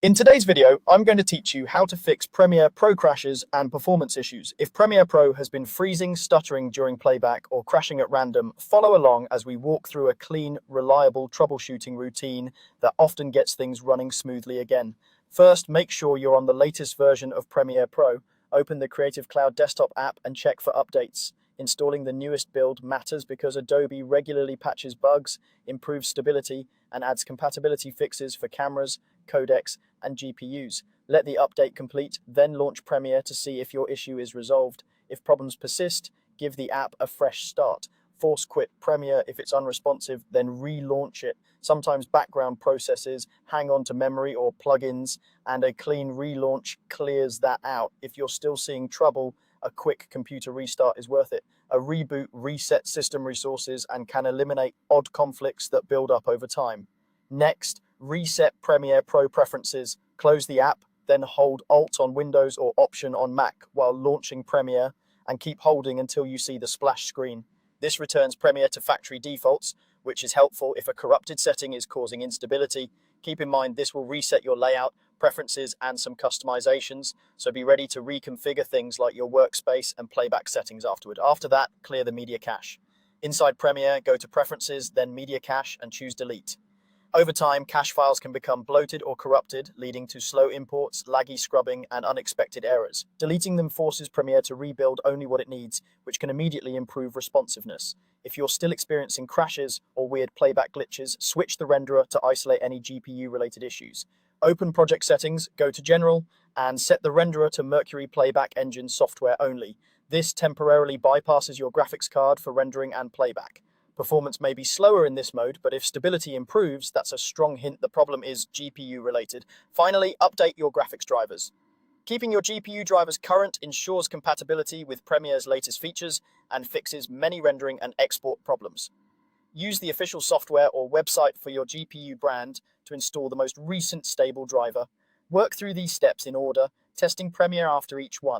In today's video, I'm going to teach you how to fix Premiere Pro crashes and performance issues. If Premiere Pro has been freezing, stuttering during playback, or crashing at random, follow along as we walk through a clean, reliable troubleshooting routine that often gets things running smoothly again. First, make sure you're on the latest version of Premiere Pro. Open the Creative Cloud desktop app and check for updates. Installing the newest build matters because Adobe regularly patches bugs, improves stability, and adds compatibility fixes for cameras, codecs, and GPUs. Let the update complete, then launch Premiere to see if your issue is resolved. If problems persist, give the app a fresh start. Force quit Premiere if it's unresponsive, then relaunch it. Sometimes background processes hang on to memory or plugins, and a clean relaunch clears that out. If you're still seeing trouble, a quick computer restart is worth it. A reboot resets system resources and can eliminate odd conflicts that build up over time. Next, reset Premiere Pro preferences. Close the app, then hold Alt on Windows or Option on Mac while launching Premiere, and keep holding until you see the splash screen. This returns Premiere to factory defaults, which is helpful if a corrupted setting is causing instability. Keep in mind this will reset your layout, preferences, and some customizations, so be ready to reconfigure things like your workspace and playback settings afterward. After that, clear the media cache. Inside Premiere, go to Preferences, then Media Cache, and choose Delete. Over time, cache files can become bloated or corrupted, leading to slow imports, laggy scrubbing, and unexpected errors. Deleting them forces Premiere to rebuild only what it needs, which can immediately improve responsiveness. If you're still experiencing crashes or weird playback glitches, switch the renderer to isolate any GPU-related issues. Open Project Settings, go to General, and set the renderer to Mercury Playback Engine software only. This temporarily bypasses your graphics card for rendering and playback. Performance may be slower in this mode, but if stability improves, that's a strong hint the problem is GPU related. Finally, update your graphics drivers. Keeping your GPU drivers current ensures compatibility with Premiere's latest features and fixes many rendering and export problems. Use the official software or website for your GPU brand to install the most recent stable driver. Work through these steps in order, testing Premiere after each one.